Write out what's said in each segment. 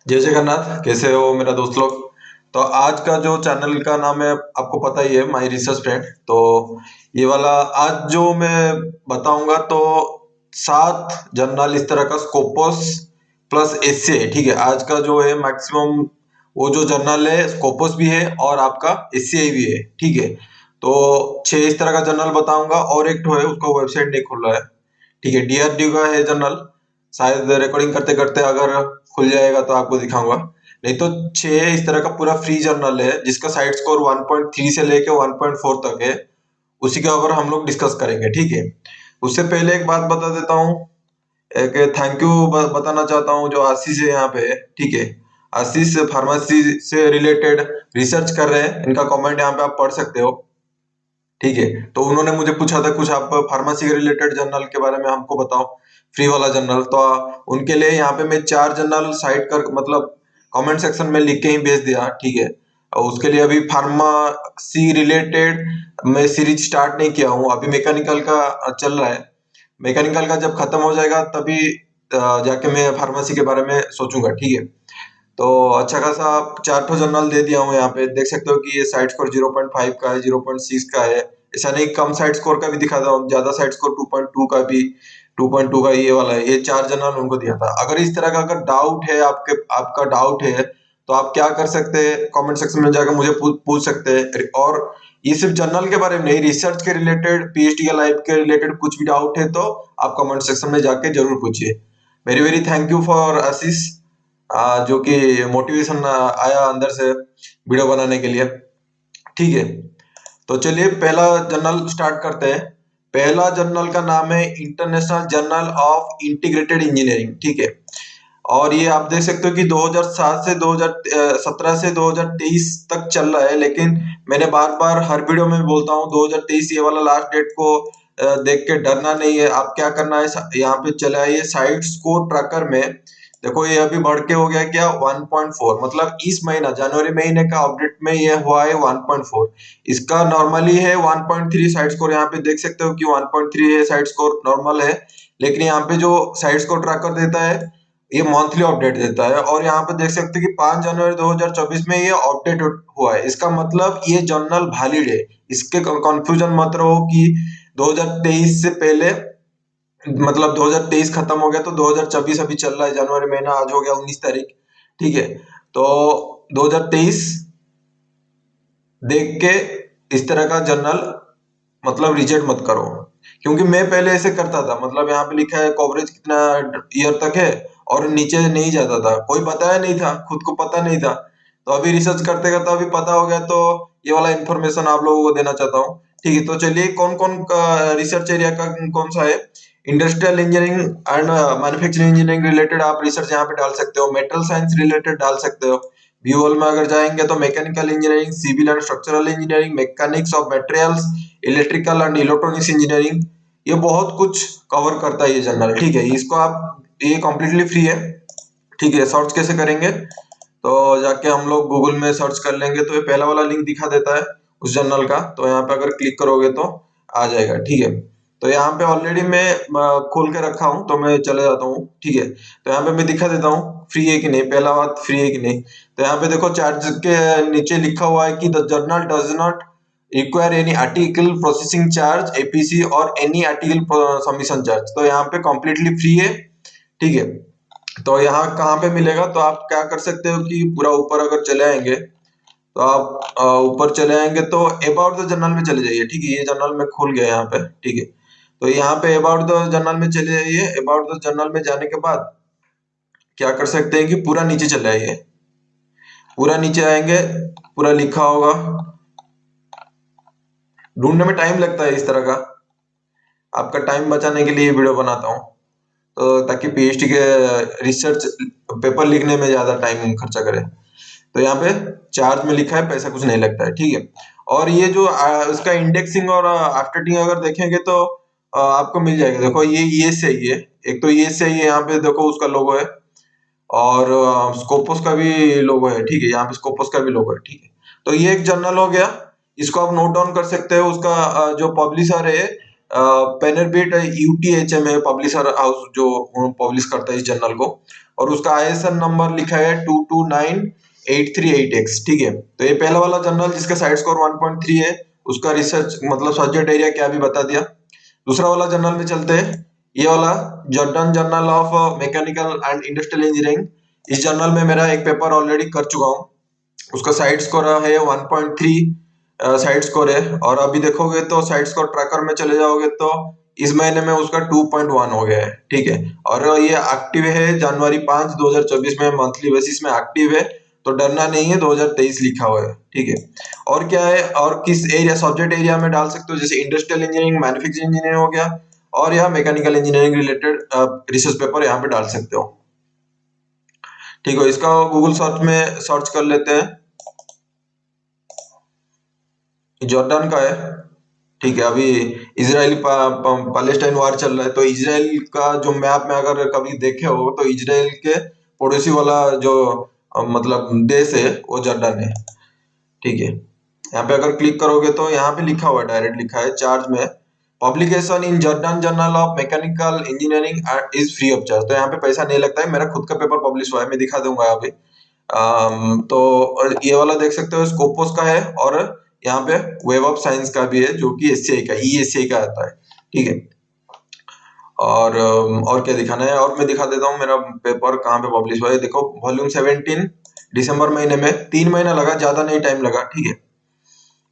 जय जगन्नाथ। कैसे हो मेरा दोस्त लोग। तो आज का जो चैनल का नाम है आपको पता ही है, माय रिसर्च फ्रेंड। तो ये वाला आज जो मैं बताऊंगा तो 7 जर्नल इस तरह का स्कोपस प्लस एसए है। ठीक है, आज का जो है मैक्सिमम वो जो जर्नल है स्कोपस भी है और आपका एससीआई भी है। ठीक है, तो 6 इस तरह का जर्नल बताऊंगा और एक तो है उसका वेबसाइट नहीं खुल रहा है। ठीक है, डीआरडीओ का है जर्नल। शायद रिकॉर्डिंग करते करते अगर खुल जाएगा तो आपको दिखाऊंगा। नहीं तो 6 इस तरह का पूरा फ्री जर्नल है जिसका साइड स्कोर 1.3 से लेके 1.4 तक है। उसी के ऊपर हम लोग डिस्कस करेंगे। ठीक है, उससे पहले एक बात बता देता हूँ। एक थैंक यू बताना चाहता हूँ जो आशीष है यहाँ पे। ठीक है, आशीष फार्मेसी से रिलेटेड रिसर्च कर रहे हैं, इनका कमेंट यहाँ पे आप पढ़ सकते हो। ठीक है, तो उन्होंने मुझे पूछा था कुछ आप फार्मेसी के रिलेटेड जर्नल के बारे में हमको बताओ, फ्री वाला जर्नल। तो उनके लिए यहाँ पे मैं 4 जर्नल साइट कर मतलब कमेंट सेक्शन में लिख के ही भेज दिया। ठीक है, और उसके लिए अभी फार्मेसी रिलेटेड मैं सीरीज स्टार्ट नहीं किया हूँ, अभी मैकेनिकल का चल रहा है। मैकेनिकल का जब खत्म हो जाएगा तभी जाके मैं फार्मेसी के बारे में सोचूंगा। ठीक है, तो अच्छा खासा 4 ठो जर्नल दे दिया हूँ। यहाँ पे देख सकते हो कि ये साइड स्कोर 0.5 का है, 0.6 का है। ऐसा नहीं कम साइड स्कोर का भी दिखाता हूँ, ज्यादा साइड स्कोर 2.2 का भी, 2.2 का ये वाला है। ये 4 जर्नल उनको दिया था। अगर इस तरह का अगर डाउट है आपका डाउट है तो आप क्या कर सकते हैं, कमेंट सेक्शन में जाकर मुझे पूछ सकते हैं। और ये सिर्फ जर्नल के बारे में नहीं, रिसर्च के रिलेटेड, पीएचडी या लाइफ के रिलेटेड कुछ भी डाउट है तो आप कमेंट सेक्शन में जाके जरूर पूछिए। Very very thank you for Ashish, जो कि मोटिवेशन आया अंदर से वीडियो बनाने के लिए। ठीक है, तो चलिए पहला जर्नल स्टार्ट करते हैं। पहला जर्नल का नाम है international journal of integrated engineering. ठीक है, और ये आप देख सकते हो कि 2007 से 2017 से 2023 तक चल रहा है। लेकिन मैंने बार बार हर वीडियो में बोलता हूँ 2023 ये वाला लास्ट डेट को देख के डरना नहीं है। आप क्या करना है, यहाँ पे चले आइए साइड स्कोर ट्रैकर में। देखो ये अभी बढ़ के हो गया क्या 1.4, मतलब इस महीना जनवरी महीने का अपडेट में ये हुआ है 1.4। इसका नॉर्मली है 1.3 साइड स्कोर। यहाँ पे देख सकते हो कि 1.3 है साइड स्कोर, नॉर्मल है। लेकिन यहाँ पे जो साइड स्कोर ट्रैकर देता है ये मंथली अपडेट देता है। और यहाँ पे देख सकते हैं कि 5 जनवरी 2024 में ये अपडेट हुआ है। इसका मतलब ये जर्नल वैलिड है। इसके कंफ्यूजन मत रहो कि 2023 से पहले, मतलब 2023 खत्म हो गया तो 2024 अभी चल रहा है, जनवरी महीना आज हो गया 19 तारीख। ठीक है, तो 2023 देख के इस तरह का जर्नल मतलब रिजेक्ट मत करो। क्योंकि मैं पहले ऐसे करता था, मतलब यहाँ पे लिखा है कवरेज कितना ईयर तक है और नीचे नहीं जाता था, कोई बताया नहीं था, खुद को पता नहीं था। तो अभी रिसर्च करते करते अभी पता हो गया, तो ये वाला इंफॉर्मेशन आप लोगों को देना चाहता हूँ। ठीक है, तो चलिए कौन कौन का रिसर्च एरिया का कौन सा है। Industrial engineering and manufacturing engineering related आप रिसर्च यहाँ पे डाल सकते हो, मेटल साइंस रिलेटेड डाल सकते हो। बीओएल में अगर जाएंगे तो mechanical engineering, civil and structural engineering, mechanics of materials, electrical and electronics engineering. ये बहुत कुछ कवर करता है ये जर्नल। ठीक है, इसको आप, ये कम्प्लीटली फ्री है। ठीक है, सर्च कैसे करेंगे तो जाके हम लोग गूगल में सर्च कर लेंगे तो ये पहला वाला लिंक दिखा देता है उस जर्नल का। तो यहाँ पे अगर क्लिक करोगे तो आ जाएगा। ठीक है, तो यहाँ पे ऑलरेडी मैं खोल के रखा हूँ तो मैं चले जाता हूँ। ठीक है, तो यहाँ पे मैं दिखा देता हूँ फ्री है कि नहीं, पहला बात फ्री है कि नहीं। तो यहाँ पे देखो चार्ज के नीचे लिखा हुआ है कि the journal does not require any article processing charge, APC और एनी आर्टिकल सबमिशन चार्ज। तो यहाँ पे कम्प्लीटली फ्री है। ठीक है, तो यहाँ कहाँ पे मिलेगा, तो आप क्या कर सकते हो कि पूरा ऊपर अगर चले आएंगे तो आप ऊपर चले आएंगे तो अबाउट द जर्नल में चले जाइए। ठीक है, ये जर्नल में खुल गया यहाँ पे। ठीक है, तो यहाँ पे अबाउट द जर्नल में चले जाइए। अबाउट द जर्नल में जाने के बाद क्या कर सकते हैं कि पूरा नीचे चले आइए। पूरा नीचे आएंगे, पूरा लिखा होगा, ढूंढने में टाइम लगता है इस तरह का। आपका टाइम बचाने के लिए वीडियो बनाता हूँ, तो ताकि पीएचडी के रिसर्च पेपर लिखने में ज्यादा टाइम खर्चा करे। तो यहाँ पे चार्ज में लिखा है पैसा कुछ नहीं लगता है। ठीक है, और ये जो उसका इंडेक्सिंग और आफ्टरटिंग अगर देखेंगे तो आपको मिल जाएगा। देखो ये सही है, एक तो ये सही है, यहाँ पे देखो उसका लोगो है और स्कोपोस का भी लोगो है। ठीक है, यहाँ पे स्कोपोस का भी लोगो है। ठीक है, तो ये एक जर्नल हो गया, इसको आप नोट डाउन कर सकते हो। उसका जो पब्लिशर है पेनरबिट यूटीएचएम है पब्लिशर हाउस जो पब्लिश करता है इस जर्नल को, और उसका आईएसएन नंबर लिखा है 229838X। ठीक है, तो ये पहला वाला जर्नल जिसका साइड स्कोर 1.3 है, उसका रिसर्च मतलब सब्जेक्ट एरिया क्या भी बता दिया। दूसरा वाला जर्नल में चलते हैं, ये वाला Jordan journal of mechanical and industrial engineering. इस जर्नल में मेरा एक पेपर ऑलरेडी कर चुका हूँ, उसका साइड स्कोर है 1.3 साइड स्कोर है, और अभी देखोगे तो साइड स्कोर ट्रैकर में चले जाओगे तो इस महीने में उसका 2.1 हो गया है। ठीक है, और ये एक्टिव है जनवरी 5 2024 में, मंथली बेसिस में एक्टिव है, तो डरना नहीं है, 2023 लिखा हुआ है। ठीक है, और क्या है, और किस एरिया सब्जेक्ट एरिया में डाल सकते हो, जैसे इंडस्ट्रियल इंजीनियरिंग, मैन्युफैक्चरिंग इंजीनियरिंग हो गया, और या mechanical engineering related research paper यहाँ पे डाल सकते हो। ठीक है, इसका गूगल सर्च में सर्च कर लेते हैं, जॉर्डन का है। ठीक है, अभी इजराइल पैलेस्टाइन वार चल रहा है, तो इजराइल का जो मैप में अगर कभी देखे हो तो इजराइल के पड़ोसी वाला जो मतलब देश है वो जॉर्डन है। ठीक है, यहाँ पे अगर क्लिक करोगे तो यहाँ पे लिखा हुआ है, डायरेक्ट लिखा है चार्ज में, publication in Jordan journal of mechanical engineering is free of charge. तो यहाँ पे पैसा नहीं लगता है, मेरा खुद का पेपर पब्लिश हुआ है, मैं दिखा दूंगा अभी। तो और ये वाला देख सकते हो स्कोपोस का है, और यहाँ पे वेब ऑफ साइंस का भी है जो कि एससीआई का ईएससीआई का आता है। ठीक है, और क्या दिखाना है, और मैं दिखा देता हूँ मेरा पेपर कहाँ पे पब्लिश हुआ है। देखो वॉल्यूम 17 दिसंबर महीने में, 3 महीना लगा, ज्यादा नहीं टाइम लगा। ठीक है,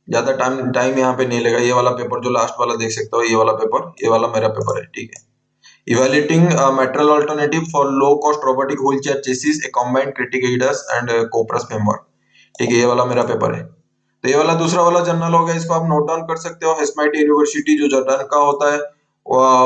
ज्यादा टाइम टाइम यहाँ पे नहीं लगा। ये वाला पेपर जो लास्ट वाला देख सकते हो, ये वाला पेपर, ये वाला मेरा पेपर है। ठीक है, evaluating a material alternative for low cost robotic wheelchair chassis a combined critic ADAS and Copras framework। ठीक है, ये वाला मेरा पेपर है। तो ये वाला दूसरा वाला जर्नल हो गया, इसको आप नोट डाउन कर सकते हो। हेस्माइट यूनिवर्सिटी जो जर्नल का होता है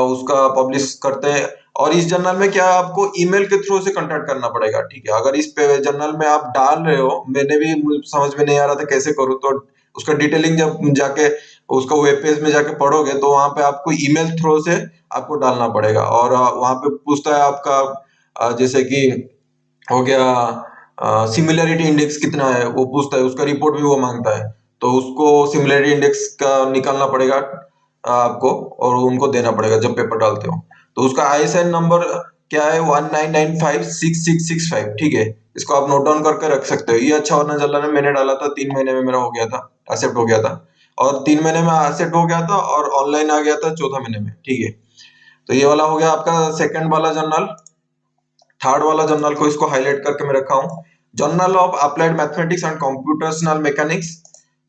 उसका पब्लिश करते हैं, और इस जर्नल में क्या आपको ईमेल के थ्रू से कांटेक्ट करना पड़ेगा। ठीक है, अगर इस पे जर्नल में आप डाल रहे हो, मैंने भी समझ में नहीं आ रहा था कैसे करूँ, तो उसका डिटेलिंग जब जाके उसका वेब पेज में जाके पढ़ोगे तो वहां पे आपको ईमेल थ्रू से आपको डालना पड़ेगा, और वहां पे पूछता है आपका जैसे कि हो गया सिमिलरिटी इंडेक्स कितना है, वो पूछता है, उसका रिपोर्ट भी वो मांगता है, तो उसको सिमिलरिटी इंडेक्स का निकालना पड़ेगा आपको, और उनको देना पड़ेगा जब पेपर डालते हो। तो उसका आईएसएन नंबर क्या है, 19956665। ठीक है, इसको आप नोट डाउन करके रख सकते हो। ये अच्छा होना चल रहा है, मैंने डाला था 3 महीने में मेरा हो गया था, एक्सेप्ट हो गया था, और 3 महीने में एक्सेप्ट हो गया था, और ऑनलाइन आ गया था 14 महीने में। ठीक है, तो ये वाला हो गया आपका सेकंड वाला जर्नल। थर्ड वाला जर्नल को इसको हाईलाइट करके मैं रखा हूँ, journal of applied mathematics and computational mechanics,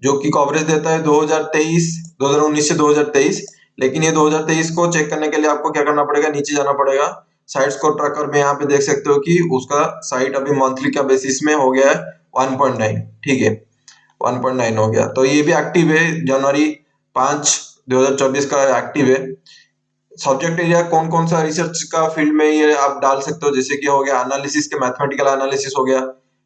जो कि कवरेज देता है 2019 से 2023। लेकिन ये 2023 को चेक करने के लिए आपको क्या करना पड़ेगा, नीचे जाना पड़ेगा, साइट स्कोर ट्रैकर में यहाँ पे देख सकते हो कि उसका साइट अभी मंथली का बेसिस में हो गया है 1.9। ठीक है, 1.9 हो गया, तो ये भी एक्टिव है, जनवरी 5 2024 का एक्टिव है। सब्जेक्ट एरिया कौन कौन सा रिसर्च का फील्ड में ये आप डाल सकते हो, जैसे कि हो गया एनालिसिस के, मैथमेटिकल एनालिसिस हो गया,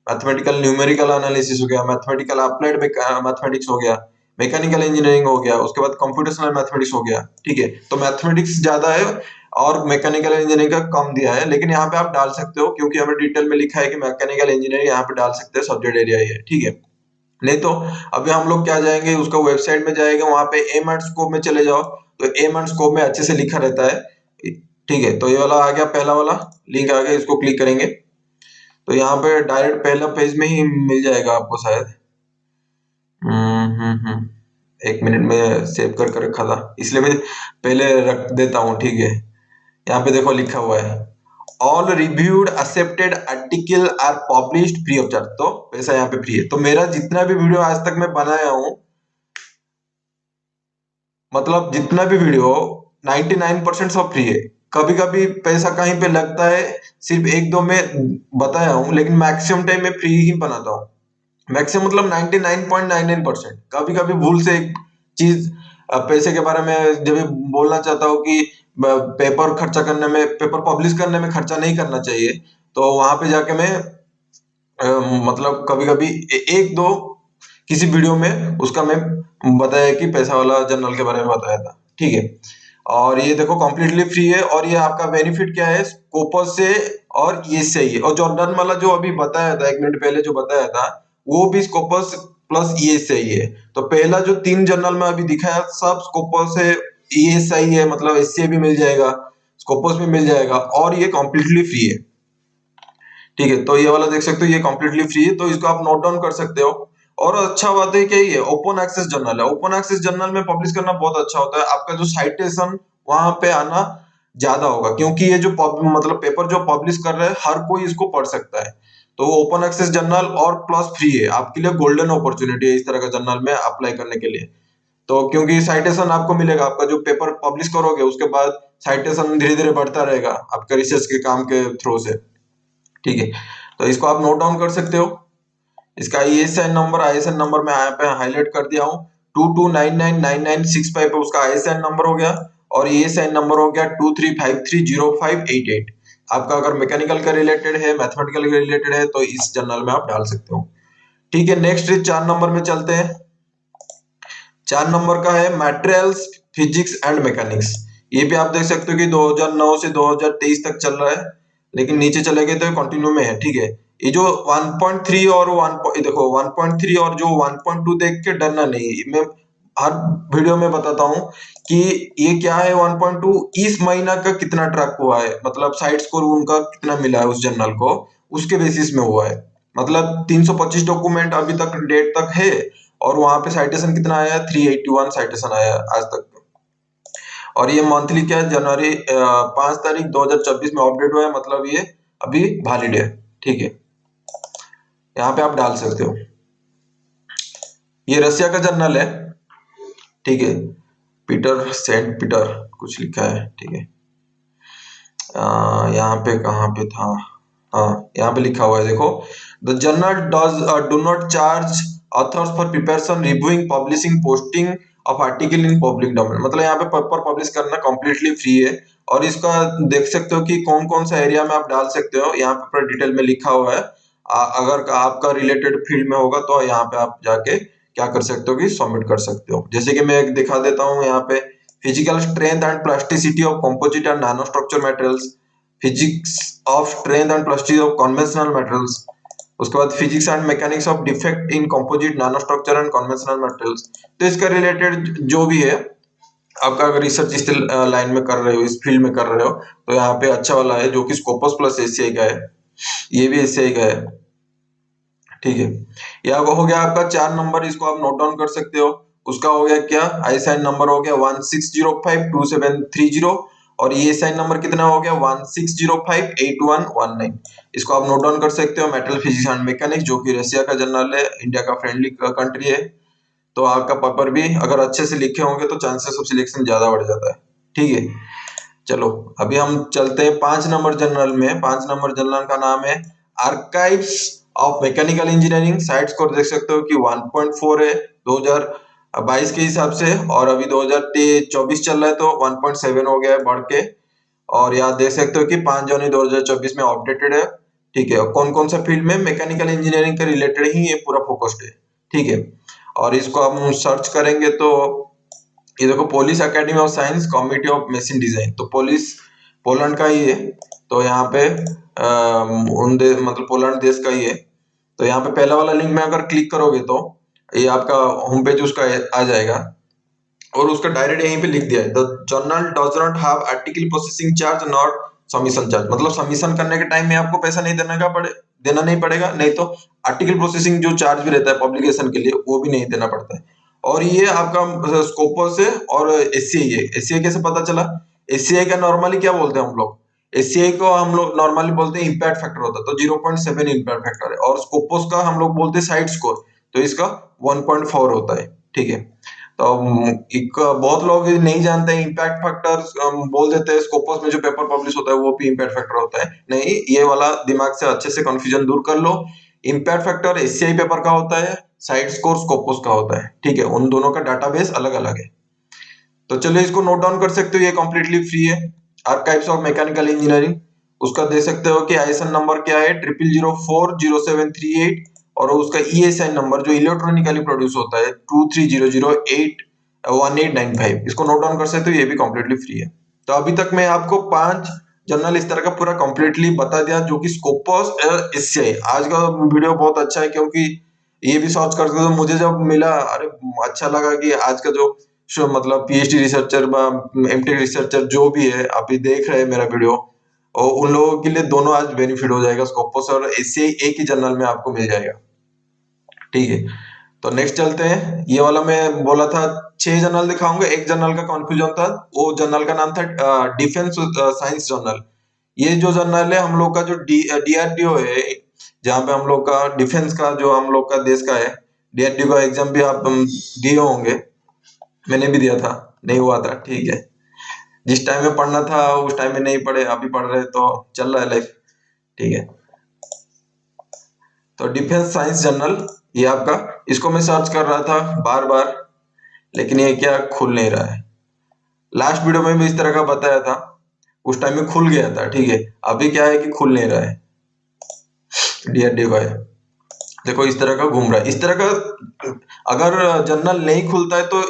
मैथमेटिकल न्यूमेरिकल एनालिसिस हो गया, मैथमेटिकल अप्लाइड मैथमेटिक्स हो गया, मैकेनिकल इंजीनियरिंग हो गया, उसके बाद कंप्यूटेशनल मैथमेटिक्स हो गया। ठीक है, तो मैथमेटिक्स ज्यादा है और मैकेनिकल इंजीनियरिंग का कम दिया है, लेकिन यहाँ पे आप डाल सकते हो क्योंकि हमें डिटेल में लिखा है कि मैकेनिकल इंजीनियरिंग यहाँ पे डाल सकते हैं, सब्जेक्ट एरिया ये है। ठीक है, नहीं तो अभी हम लोग क्या जाएंगे, उसका वेबसाइट में जाएंगे, वहां पे एम एंड स्कोप में चले जाओ, तो एम एंड स्कोप में अच्छे से लिखा रहता है। ठीक है, तो ये वाला आ गया, पहला वाला लिंक आ गया, इसको क्लिक करेंगे तो यहाँ पे डायरेक्ट पहला पेज में ही मिल जाएगा आपको शायद। एक मिनट में सेव करके रखा था इसलिए मैं पहले रख देता हूँ। ठीक है, यहाँ पे देखो लिखा हुआ है, all reviewed accepted article are published free of charge, तो पैसा यहाँ पे फ्री है। तो मेरा जितना भी वीडियो आज तक मैं बनाया हूँ, मतलब जितना भी वीडियो 99% सब फ्री है। कभी कभी पैसा कहीं पे लगता है, सिर्फ एक दो में बताया हूँ, लेकिन मैक्सिमम टाइम में फ्री ही बनाता हूँ। मैक्सिमम मतलब 99.99%। कभी कभी भूल से एक चीज पैसे के बारे में जब भी बोलना चाहता हूँ कि पेपर खर्चा करने में, पेपर पब्लिश करने में खर्चा नहीं करना चाहिए, तो वहां पे जाके मैं मतलब कभी कभी एक दो किसी वीडियो में उसका मैं बताया कि पैसा वाला जर्नल के बारे में बताया था। ठीक है, और ये देखो कंप्लीटली फ्री है, और ये आपका बेनिफिट क्या है, स्कोपस से और ये से ही है। और जॉर्डन वाला जो अभी बताया था 1 मिनट पहले जो बताया था, वो भी स्कोपस प्लस ये से ही है। तो पहला जो 3 जर्नल में अभी दिखाया सब स्कोपस से ESI है, मतलब SCI भी मिल जाएगा, स्कोपस भी मिल जाएगा, और ये कम्प्लीटली फ्री है। ठीक है, तो ये वाला देख सकते हो, ये कम्प्लीटली फ्री है, तो इसको आप नोट डाउन कर सकते हो। और अच्छा बात है कि ये ओपन एक्सेस जर्नल है। ओपन एक्सेस जर्नल में पब्लिश करना बहुत अच्छा होता है, आपका जो साइटेशन वहां पे आना ज्यादा होगा, क्योंकि ये जो मतलब पेपर जो पब्लिश कर रहे हैं हर कोई इसको पढ़ सकता है। तो ओपन एक्सेस जर्नल और प्लस फ्री है, आपके लिए गोल्डन अपॉर्चुनिटी है इस तरह का जर्नल में अप्लाई करने के लिए। तो क्योंकि साइटेशन आपको मिलेगा, आपका जो पेपर पब्लिश करोगे उसके बाद साइटेशन धीरे धीरे बढ़ता रहेगा आपके रिसर्च के काम के थ्रू से। ठीक है, तो इसको आप नोट डाउन कर सकते हो। इसका आईएसएन नंबर मैं यहाँ पे हाईलाइट कर दिया हूँ, 22999965 पे उसका आईएसएन नंबर हो गया, और ईएसआईएन नंबर हो गया 23530588। आपका अगर मैकेनिकल का रिलेटेड है, मैथमेटिकल का रिलेटेड है, तो इस जर्नल में आप डाल सकते हो। ठीक है, नेक्स्ट 4 नंबर में चलते हैं। 4 नंबर का है मटेरियल्स, फिजिक्स एंड मैकेनिक्स। ये भी आप देख सकते हो कि 2009 से 2023 तक चल रहा है, लेकिन नीचे चले गए तो कंटिन्यू में है। ठीक है, ये जो 1.3 और 1 देखो 1.3 और जो 1.2 देख के डरना नहीं, मैं हर वीडियो में बताता हूँ कि ये क्या है। 1.2 इस महीना का कितना ट्रैक हुआ है, मतलब साइड स्कोर उनका कितना मिला है उस जर्नल को, उसके बेसिस में हुआ है। मतलब 325 डॉक्यूमेंट अभी तक डेट तक है, और वहां पे साइटेशन कितना आया है, 381 साइटेशन आया है आज तक। और ये मंथली क्या है, जनवरी 5 तारीख 2024 में अपडेट हुआ है, मतलब ये अभी वैलिड है। ठीक है, यहाँ पे आप डाल सकते हो। ये रसिया का जर्नल है। ठीक है, पीटर सेंट पीटर कुछ लिखा है। ठीक है, यहाँ पे कहाँ पे था, हाँ यहाँ पे लिखा हुआ है, देखो, the journal does do not charge authors for preparation, reviewing, publishing, posting of article in public domain. मतलब यहाँ पे पेपर पब्लिश करना कम्प्लीटली फ्री है। और इसका देख सकते हो कि कौन कौन सा एरिया में आप डाल सकते हो, यहाँ पे पूरा डिटेल में लिखा हुआ है। अगर आपका रिलेटेड फील्ड में होगा तो यहाँ पे आप जाके क्या कर सकते हो कि सबमिट कर सकते हो। जैसे कि मैं एक दिखा देता हूँ यहाँ पे, physical strength and plasticity of composite and nano structure materials, physics of strength and plasticity of conventional materials, उसके बाद physics and mechanics of defect in composite nano structure and conventional materials. तो इसका रिलेटेड जो भी है, आपका अगर research इस लाइन में कर रहे हो, इस फील्ड में कर रहे हो, तो यहाँ पे अच्छा वाला है जो कि स्कोपस प्लस एसीआई का है, ये भी एसीआई का है। ठीक है, यह हो गया आपका 4 नंबर, इसको आप नोट डाउन कर सकते हो। उसका हो गया क्या, आईएसआईएन नंबर हो गया 16052730, और ईएसआईएन नंबर कितना हो गया 16058119। इसको आप नोट डाउन कर सकते हो। मेटल फिजिक्स एंड मैकेनिक्स, जो कि रशिया का जर्नल है, इंडिया का फ्रेंडली कंट्री है, तो आपका पेपर भी अगर अच्छे से लिखे होंगे तो चांसेस ऑफ सिलेक्शन ज्यादा बढ़ जाता है। ठीक है, चलो अभी हम चलते हैं 5 नंबर जनरल में। 5 नंबर जनरल का नाम है archives of mechanical engineering. Side score देख सकते हो कि 1.4 है 2022 के हिसाब से, और अभी 2024 चल रहा है तो 1.7 हो गया है बढ़ के। और यहाँ देख सकते हो कि 5 जनवरी 2024 में अपडेटेड है। ठीक है, कौन कौन सा फील्ड में, मैकेनिकल इंजीनियरिंग के रिलेटेड ही ये पूरा फोकस्ड है। ठीक है, और इसको हम सर्च करेंगे तो ये देखो, Polish academy of science, committee of machine design, तो पोलिश पोलैंड का ही है। तो यहाँ पे मतलब पोलैंड देश का ही है। तो यहाँ पे पहला वाला लिंक में अगर क्लिक करोगे तो ये आपका होम पेज उसका आ जाएगा, और उसका डायरेक्ट यहीं पे लिख दिया है, the journal does not have article processing charge not submission charge. मतलब सबमिशन करने के टाइम में आपको पैसा नहीं देना नहीं पड़ेगा, नहीं तो आर्टिकल प्रोसेसिंग जो चार्ज भी रहता है पब्लिकेशन के लिए, वो भी नहीं देना पड़ता है। और ये आपका स्कोपस है और एससीआई है। एससीआई कैसे पता चला, एससीआई का नॉर्मली क्या बोलते हैं हम लोग, एससीआई को हम लोग नॉर्मली बोलते हैं इम्पैक्ट फैक्टर होता है, तो 0.7 इम्पैक्ट फैक्टर है, और स्कोपस का हम लोग बोलते हैं साइड स्कोर, तो इसका 1.4 होता है। ठीक है, तो एक बहुत लोग नहीं जानते हैं इम्पैक्ट फैक्टर, बोल देते हैं स्कोपस में जो पेपर पब्लिश होता है वो भी इम्पैक्ट फैक्टर होता है। नहीं, ये वाला दिमाग से अच्छे से कंफ्यूजन दूर कर लो। इम्पैक्ट फैक्टर एससीआई पेपर का होता है, साइड स्कोर स्कोपस का होता है। ठीक है, उन दोनों का डाटाबेस अलग अलग है। तो चलिए इसको नोट डाउन कर सकते हो, ये कंप्लीटली फ्री है। आर्काइव्स ऑफ मैकेनिकल इंजीनियरिंग, उसका दे सकते हो कि आईएसएन नंबर क्या है 00040738, और उसका ईएसआई नंबर जो इलेक्ट्रॉनिकली प्रोड्यूस होता है 2300081895। इसको नोट डाउन कर सकते हो, ये भी कंप्लीटली फ्री है। तो अभी तक मैं आपको 5 जर्नल इस तरह का पूरा कंप्लीटली बता दिया, जो कि स्कोपस एससीआई। आज का वीडियो बहुत अच्छा है, क्योंकि ये भी सर्च करके तो मुझे जब मिला, अरे अच्छा लगा कि आज का जो मतलब पीएचडी रिसर्चर एमटेक रिसर्चर जो भी है अभी देख रहे हैं मेरा वीडियो, और उन लोगों के लिए दोनों आज बेनिफिट हो जाएगा। स्कोपस और एसीआई एक ही जर्नल में आपको मिल जाएगा। ठीक है, तो नेक्स्ट चलते हैं। ये वाला मैं बोला था 6 जर्नल दिखाऊंगा, एक जर्नल का कंफ्यूजन था, वो जर्नल का नाम था डिफेंस साइंस जर्नल। ये जो जर्नल है हम लोग का जो डीआरडीओ है, जहाँ पे हम लोग का डिफेंस का जो हम लोग का देश का है, डीआरडीओ का एग्जाम भी आप दिए होंगे, मैंने भी दिया था, नहीं हुआ था। ठीक है, जिस टाइम में पढ़ना था उस टाइम में नहीं पढ़े, अभी पढ़ रहे तो चल रहा है लाइफ। ठीक है, तो डिफेंस साइंस जर्नल ये आपका, इसको मैं सर्च कर रहा था बार बार, लेकिन ये क्या खुल नहीं रहा है। लास्ट वीडियो में भी इस तरह का बताया था, उस टाइम में खुल गया था। ठीक है, अभी क्या है कि खुल नहीं रहा है। डीआरडीओ का है, देखो इस तरह का घूम रहा है। इस तरह का अगर जर्नल नहीं खुलता है तो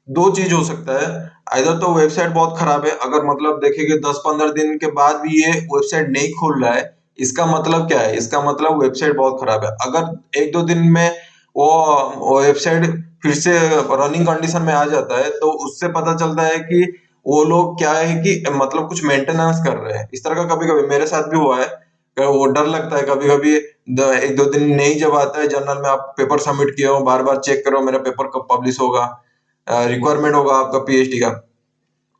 दो चीज हो सकता है, इधर तो वेबसाइट बहुत खराब है, अगर मतलब देखेंगे 10-15 दिन के बाद भी ये वेबसाइट नहीं खुल रहा है, इसका मतलब क्या है? इसका मतलब वेबसाइट बहुत खराब है। अगर 1-2 दिन में वो वेबसाइट फिर से रनिंग कंडीशन में आ जाता है तो उससे पता चलता है कि वो लोग क्या है कि मतलब कुछ मेंटेनेंस कर रहे हैं। इस तरह का कभी कभी मेरे साथ भी हुआ है, वो डर लगता है कभी कभी। 1-2 दिन नहीं जब आता है जर्नल में, आप पेपर सबमिट किए हो, बार बार चेक करो मेरा पेपर कब पब्लिश होगा, रिक्वायरमेंट होगा आपका पीएचडी का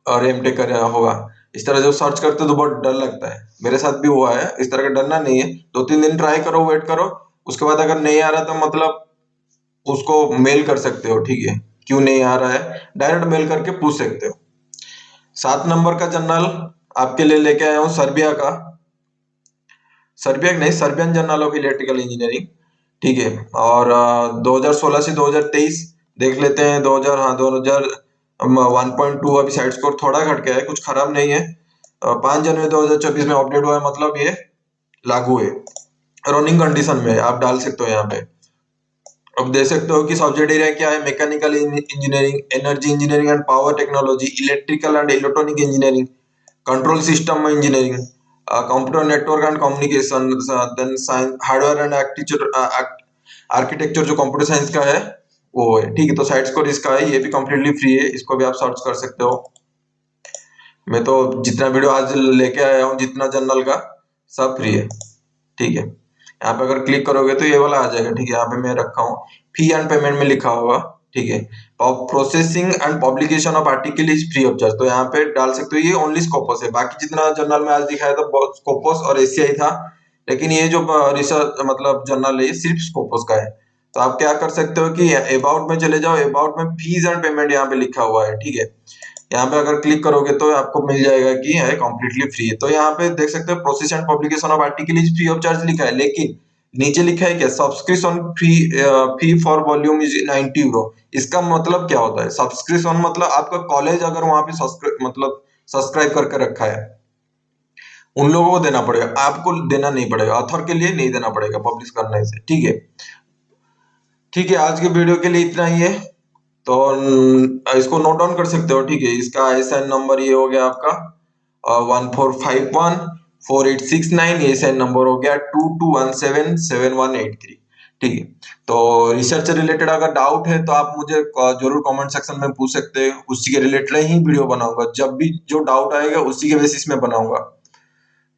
और एमटेक का होगा। इस तरह जब सर्च करते हो तो बहुत डर लगता है, मेरे साथ भी हुआ है। इस तरह का डरना नहीं है, 2-3 दिन ट्राई करो, वेट करो, उसके बाद अगर नहीं आ रहा तो मतलब उसको मेल कर सकते हो। ठीक है, क्यों नहीं आ रहा है डायरेक्ट मेल करके पूछ सकते हो। 7 नंबर का जर्नल आपके लिए लेके आया हूँ सर्बिया का, सर्बिया नहीं, Serbian journal of electrical engineering. ठीक है, और 2016 से 2023 देख लेते हैं। 2000, हाँ 2000 1.2 अभी साइड स्कोर थोड़ा घट गया है, कुछ खराब नहीं है। 5 जनवरी 2024 में अपडेट हुआ है, मतलब ये लागू है, रनिंग कंडीशन में आप डाल सकते हो यहाँ पे। अब देख सकते हो कि सब्जेक्ट एरिया क्या है, mechanical engineering, energy engineering and power technology, electrical and electronic engineering, control system engineering, computer network and communication, then science hardware and architecture जो कंप्यूटर साइंस का है वो है। ठीक है, तो साइड स्कोर इसका है, ये भी कंप्लीटली फ्री है, इसको भी आप सर्च कर सकते हो। मैं तो जितना वीडियो आज लेके आया हूँ जितना जर्नल का, सब फ्री है। ठीक है, यहाँ पे अगर क्लिक करोगे तो ये वाला आ जाएगा। ठीक है, यहाँ पे मैं रखा हूँ फी एंड पेमेंट में लिखा होगा। ठीक है, processing and publication of article is free of charge, तो यहाँ पे डाल सकते हो। ये ओनली स्कोपस है, बाकी जितना जर्नल में आज दिखाया था बहुत स्कोपस और एसीआई था, लेकिन ये जो रिसर्च मतलब जर्नल है ये सिर्फ स्कोपस का है। तो आप क्या कर सकते हो कि अबाउट में चले जाओ, अबाउट में फीस एंड पेमेंट यहाँ पे लिखा हुआ है। ठीक है, यहाँ पे अगर क्लिक करोगे तो आपको मिल जाएगा कि है कंप्लीटली फ्री है। तो यहाँ पे देख सकते हो process and publication of article is free of charge लिखा है, लेकिन नीचे लिखा है क्या, subscription fee for volume is 90 euro. इसका मतलब क्या होता है? सब्सक्रिप्शन मतलब आपका कॉलेज अगर वहां पे मतलब सब्सक्राइब करके रखा है, उन लोगों को देना पड़ेगा, आपको देना नहीं पड़ेगा, ऑथर के लिए नहीं देना पड़ेगा पब्लिश करने से। ठीक है, ठीक है, आज के वीडियो के लिए इतना ही है। तो इसको नोट डाउन कर सकते हो। ठीक है, इसका आईएसएन नंबर ये हो गया आपका 14514869, एएसआईएन नंबर हो गया 22177183। ठीक है, तो रिसर्च से रिलेटेड अगर डाउट है तो आप मुझे जरूर कमेंट सेक्शन में पूछ सकते हैं, उसी के रिलेटेड ही वीडियो बनाऊंगा। जब भी जो डाउट आएगा उसी के बेसिस में बनाऊंगा।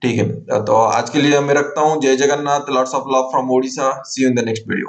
ठीक है, तो आज के लिए मैं रखता हूँ। जय Jagannath, lots of love from Odisha, see you in the next video.